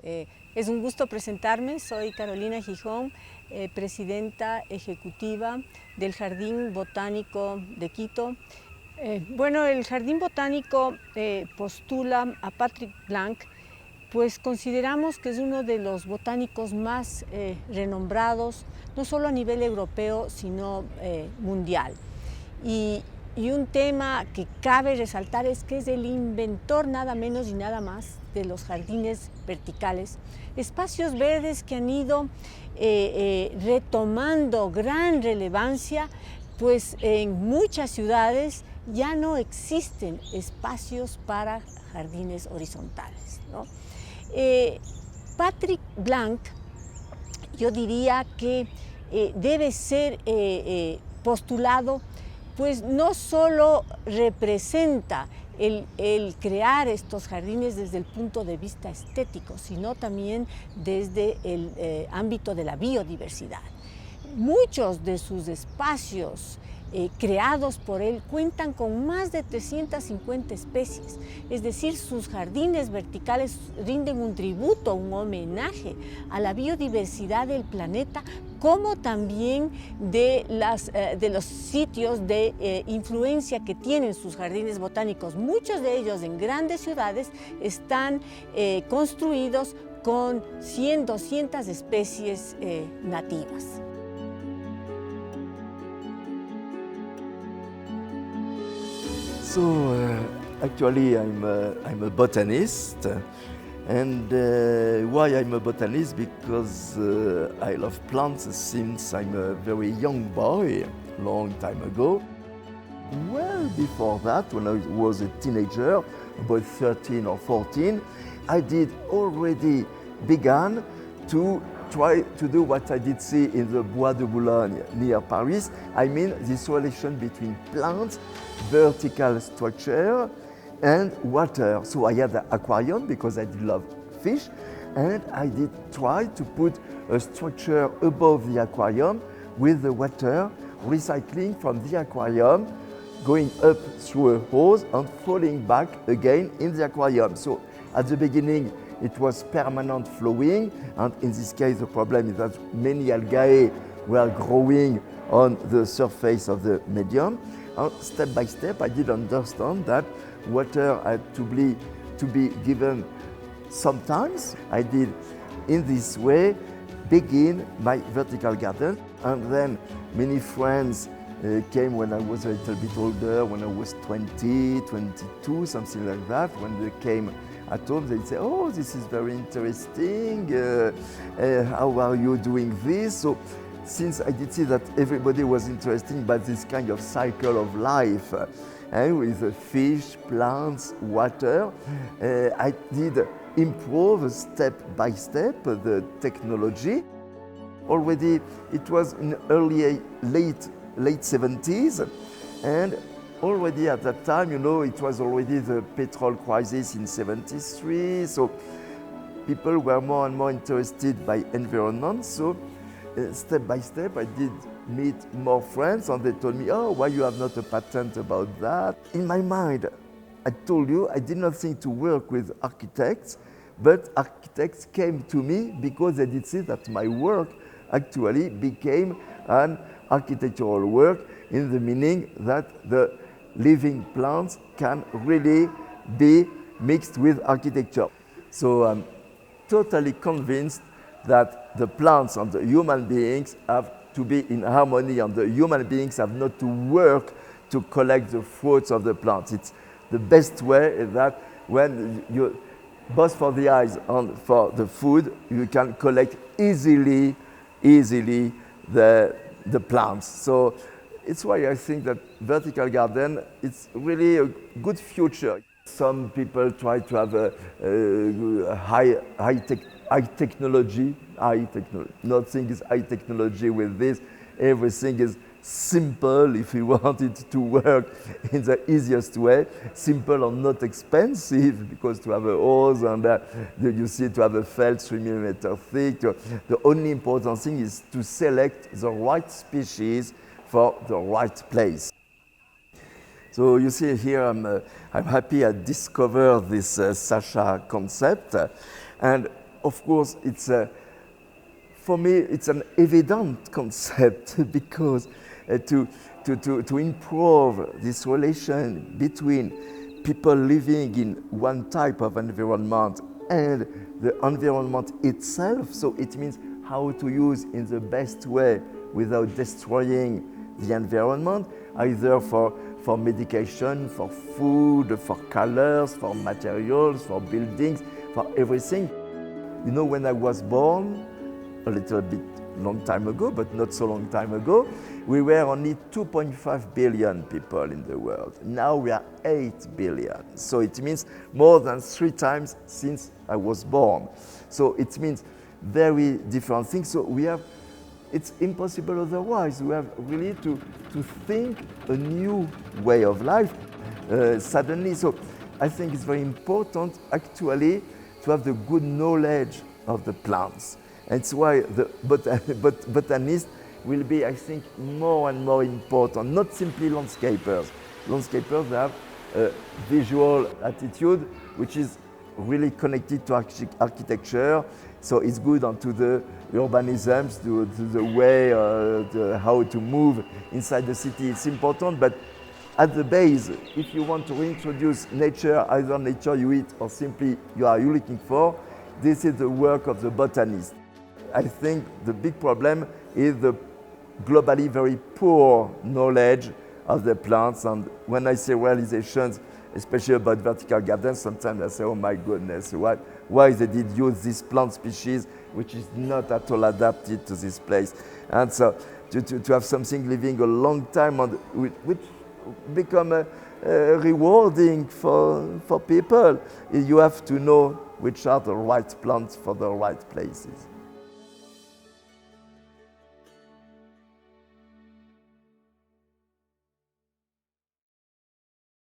Es un gusto presentarme, soy Carolina Gijón, presidenta ejecutiva del Jardín Botánico de Quito. Bueno, el Jardín Botánico postula a Patrick Blanc, pues consideramos que es uno de los botánicos más renombrados, no solo a nivel europeo, sino mundial. Y un tema que cabe resaltar es que es el inventor nada menos y nada más de los jardines verticales, espacios verdes que han ido retomando gran relevancia, pues en muchas ciudades ya no existen espacios para jardines horizontales, ¿no? Patrick Blanc, yo diría que debe ser postulado, pues no solo representa el crear estos jardines desde el punto de vista estético, sino también desde el ámbito de la biodiversidad. Muchos de sus espacios creados por él cuentan con más de 350 especies, es decir, sus jardines verticales rinden un tributo, un homenaje a la biodiversidad del planeta, como también de los sitios de influencia que tienen sus jardines botánicos. Muchos de ellos en grandes ciudades están construidos con 100, 200 especies nativas. So actually, I'm a botanist, and why I'm a botanist? Because I love plants since I'm a very young boy, long time ago. Well before that, when I was a teenager, about 13 or 14, I did already began to try to do what I did see in the Bois de Boulogne near Paris. I mean this relation between plants, vertical structure, and water. So I had an aquarium because I did love fish, and I did try to put a structure above the aquarium with the water recycling from the aquarium, going up through a hose and falling back again in the aquarium. So at the beginning, it was permanent flowing, and in this case the problem is that many algae were growing on the surface of the medium. And step by step I did understand that water had to be given sometimes. I did in this way begin my vertical garden, and then many friends came when I was a little bit older, when I was 20, 22, something like that. When they came at home, they say, "Oh, this is very interesting. How are you doing this?" So, since I did see that everybody was interested by this kind of cycle of life, with fish, plants, water, I did improve step by step the technology. Already, it was in late 70s, and already at that time, you know, it was already the petrol crisis in 73, so people were more and more interested by environment. So step by step, I did meet more friends, and they told me, "Oh, why you have not a patent about that?" In my mind, I told you, I did not think to work with architects, but architects came to me because they did see that my work actually became an architectural work, in the meaning that the living plants can really be mixed with architecture. So I'm totally convinced that the plants and the human beings have to be in harmony, and the human beings have not to work to collect the fruits of the plants. It's the best way is that when you, both for the eyes and for the food, you can collect easily the plants. So it's why I think that vertical garden, it's really a good future. Some people try to have a high technology. Nothing is high technology with this. Everything is simple if you want it to work in the easiest way. Simple and not expensive, because to have a hose and you see to have a felt 3 mm thick. The only important thing is to select the right species for the right place. So you see here, I'm happy I discovered this Sacha concept, and of course, for me, it's an evident concept because to improve this relation between people living in one type of environment and the environment itself, so it means how to use in the best way without destroying the environment, either for medication, for food, for colors, for materials, for buildings, for everything. You know, when I was born, a little bit long time ago, but not so long time ago, we were only 2.5 billion people in the world. Now we are 8 billion. So it means more than 3 times since I was born. So it means very different things. So it's impossible otherwise. We have really to think a new way of life suddenly. So I think it's very important actually to have the good knowledge of the plants. And it's why the botanist will be, I think, more and more important, not simply landscapers. Landscapers have a visual attitude which is really connected to architecture, so it's good onto the urbanisms, to the way, how to move inside the city. It's important, but at the base, if you want to reintroduce nature, either nature you eat or simply you looking for, this is the work of the botanist. I think the big problem is the globally very poor knowledge of the plants, and when I say realizations, especially about vertical gardens, sometimes I say, oh my goodness, why they did use this plant species which is not at all adapted to this place. And so to have something living a long time which become rewarding for people, you have to know which are the right plants for the right places.